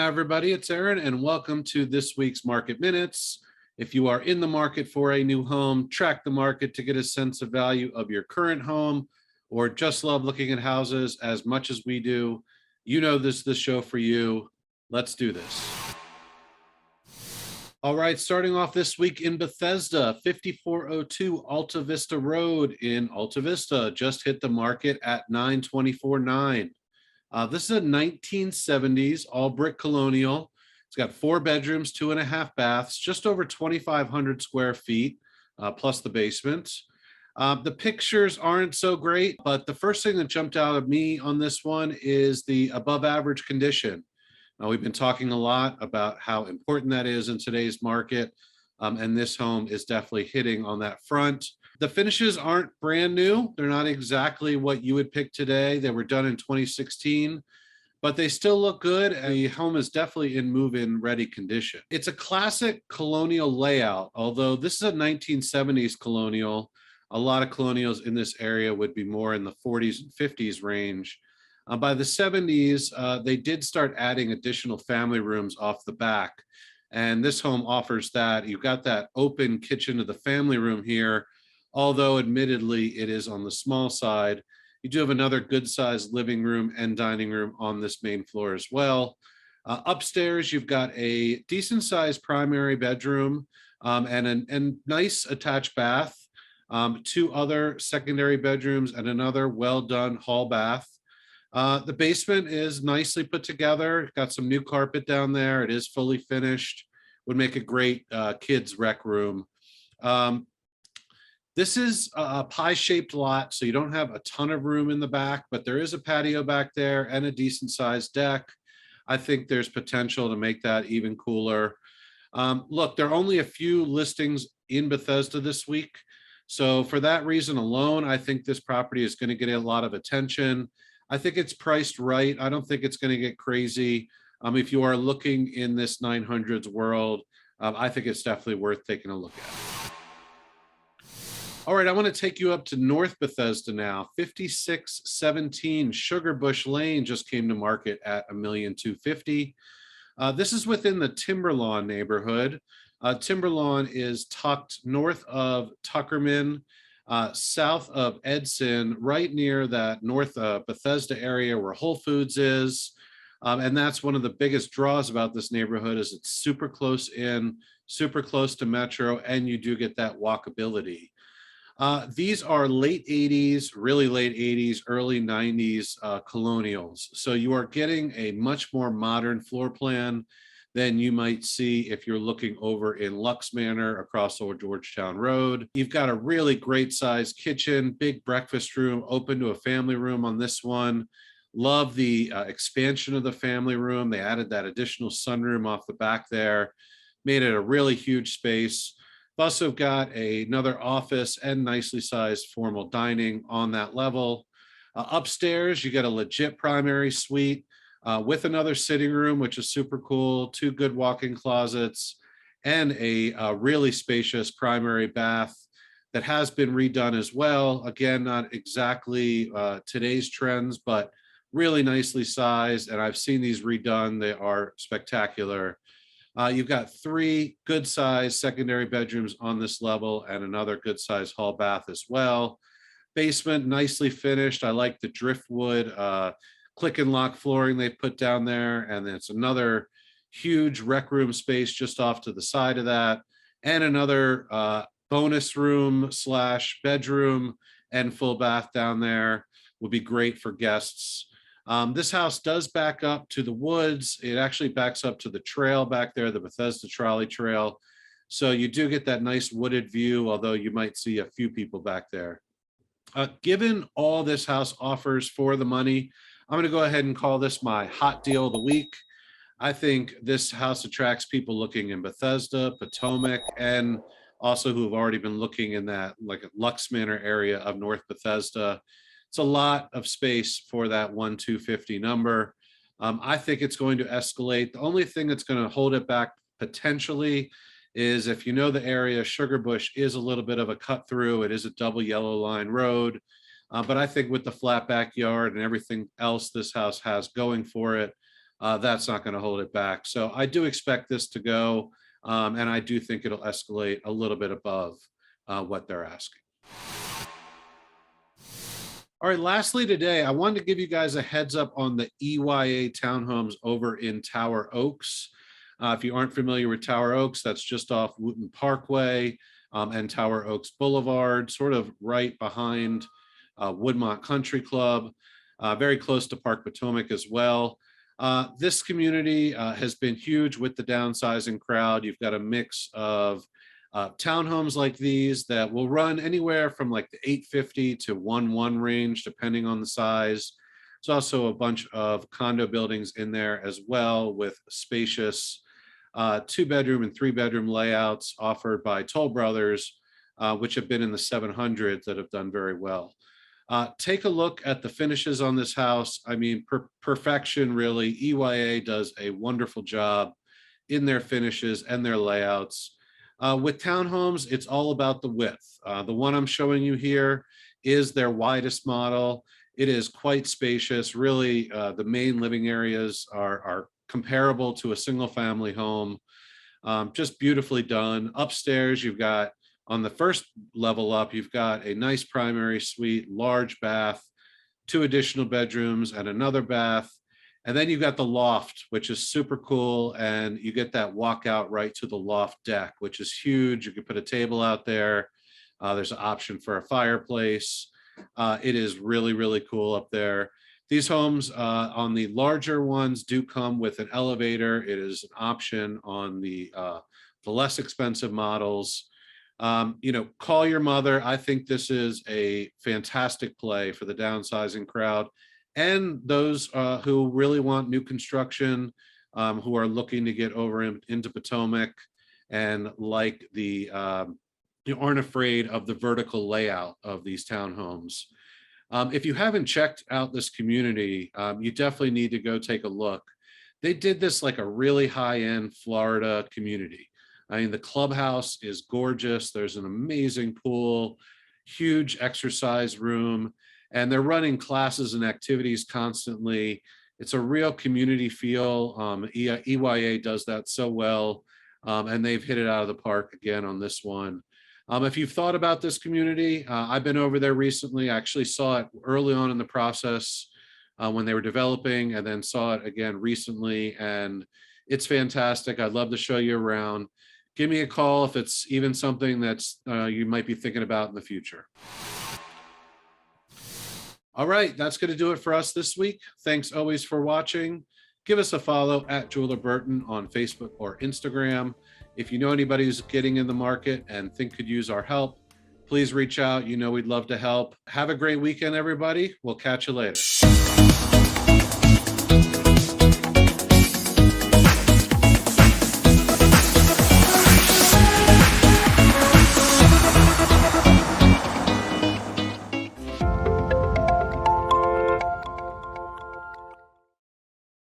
everybody, it's Aaron, and welcome to this week's Market Minutes. If you are in the market for a new home, track the market to get a sense of value of your current home, or just love looking at houses as much as we do, you know this is the show for you. Let's do this. All right, starting off this week in Bethesda, 5402 Alta Vista Road in Alta Vista just hit the market at $924,900. This is a 1970s all brick colonial. It's got 4 bedrooms, 2.5 baths, just over 2,500 square feet, plus the basement. The pictures aren't so great, but the first thing that jumped out at me on this one is the above average condition. We've been talking a lot about how important that is in today's market, and this home is definitely hitting on that front. The finishes aren't brand new. They're not exactly what you would pick today. They were done in 2016, but they still look good. And the home is definitely in move-in ready condition. It's a classic colonial layout, although this is a 1970s colonial. A lot of colonials in this area would be more in the 40s and 50s range. By the 70s, they did start adding additional family rooms off the back. And this home offers that. You've got that open kitchen to the family room here, although admittedly it is on the small side. You do have another good sized living room and dining room on this main floor as well. Upstairs, you've got a decent sized primary bedroom and a nice attached bath, 2 other secondary bedrooms and another well done hall bath. The basement is nicely put together. Got some new carpet down there. It is fully finished. Would make a great kids rec room. This is a pie-shaped lot, so you don't have a ton of room in the back, but there is a patio back there and a decent sized deck. I think there's potential to make that even cooler. Look, there are only a few listings in Bethesda this week. So for that reason alone, I think this property is going to get a lot of attention. I think it's priced right. I don't think it's going to get crazy. If you are looking in this 900s world, I think it's definitely worth taking a look at. All right, I want to take you up to North Bethesda now. 5617 Sugarbush Lane just came to market at $1,250,000. This is within the Timberlawn neighborhood. Timberlawn is tucked north of Tuckerman, south of Edson, right near that North Bethesda area where Whole Foods is. And that's one of the biggest draws about this neighborhood is it's super close in, super close to Metro, and you do get that walkability. These are late 80s, really late 80s, early 90s colonials. So you are getting a much more modern floor plan than you might see if you're looking over in Lux Manor across Old Georgetown Road. You've got a really great sized kitchen, big breakfast room, open to a family room on this one. Love the expansion of the family room. They added that additional sunroom off the back there, made it a really huge space. We've also got another office and nicely sized formal dining on that level. Upstairs, you get a legit primary suite with another sitting room, which is super cool, 2 good walk-in closets, and a really spacious primary bath that has been redone as well. Again, not exactly today's trends, but really nicely sized. And I've seen these redone. They are spectacular. You've got 3 good sized secondary bedrooms on this level and another good sized hall bath as well. Basement nicely finished. I like the driftwood click and lock flooring they put down there. And then it's another huge rec room space just off to the side of that. And another bonus room / bedroom and full bath down there would be great for guests. This house does back up to the woods. It actually backs up to the trail back there, the Bethesda Trolley Trail. So you do get that nice wooded view, although you might see a few people back there. Given all this house offers for the money, I'm going to go ahead and call this my hot deal of the week. I think this house attracts people looking in Bethesda, Potomac, and also who have already been looking in that like Lux Manor area of North Bethesda. It's a lot of space for that 1,250 number. I think it's going to escalate. The only thing that's going to hold it back potentially is if you know the area, Sugarbush is a little bit of a cut through. It is a double yellow line road. But I think with the flat backyard and everything else this house has going for it, that's not going to hold it back. So I do expect this to go, and I do think it'll escalate a little bit above what they're asking. All right, lastly today, I wanted to give you guys a heads up on the EYA townhomes over in Tower Oaks. If you aren't familiar with Tower Oaks, that's just off Wooten Parkway and Tower Oaks Boulevard, sort of right behind Woodmont Country Club, very close to Park Potomac as well. This community has been huge with the downsizing crowd. You've got a mix of townhomes like these that will run anywhere from like the 850 to 1.1 range, depending on the size. There's also a bunch of condo buildings in there as well, with spacious 2-bedroom and 3-bedroom layouts offered by Toll Brothers, which have been in the 700s that have done very well. Take a look at the finishes on this house. I mean, perfection, really. EYA does a wonderful job in their finishes and their layouts. With townhomes, it's all about the width. The one I'm showing you here is their widest model. It is quite spacious. Really, the main living areas are comparable to a single family home. Just beautifully done. Upstairs, you've got, on the first level up, you've got a nice primary suite, large bath, 2 additional bedrooms and another bath. And then you've got the loft, which is super cool. And you get that walkout right to the loft deck, which is huge. You can put a table out there. There's an option for a fireplace. It is really, really cool up there. These homes on the larger ones do come with an elevator. It is an option on the less expensive models. Call your mother. I think this is a fantastic play for the downsizing crowd and those who really want new construction, who are looking to get over into Potomac and like you aren't afraid of the vertical layout of these townhomes. If you haven't checked out this community, you definitely need to go take a look. They did this like a really high-end Florida community. I mean, the clubhouse is gorgeous. There's an amazing pool, huge exercise room, and they're running classes and activities constantly. It's a real community feel. EYA does that so well, and they've hit it out of the park again on this one. If you've thought about this community, I've been over there recently. I actually saw it early on in the process when they were developing, and then saw it again recently, and it's fantastic. I'd love to show you around. Give me a call if it's even something that's you might be thinking about in the future. All right, that's going to do it for us this week. Thanks always for watching. Give us a follow at Jeweler Burton on Facebook or Instagram. If you know anybody who's getting in the market and think could use our help, please reach out. You know we'd love to help. Have a great weekend, everybody. We'll catch you later.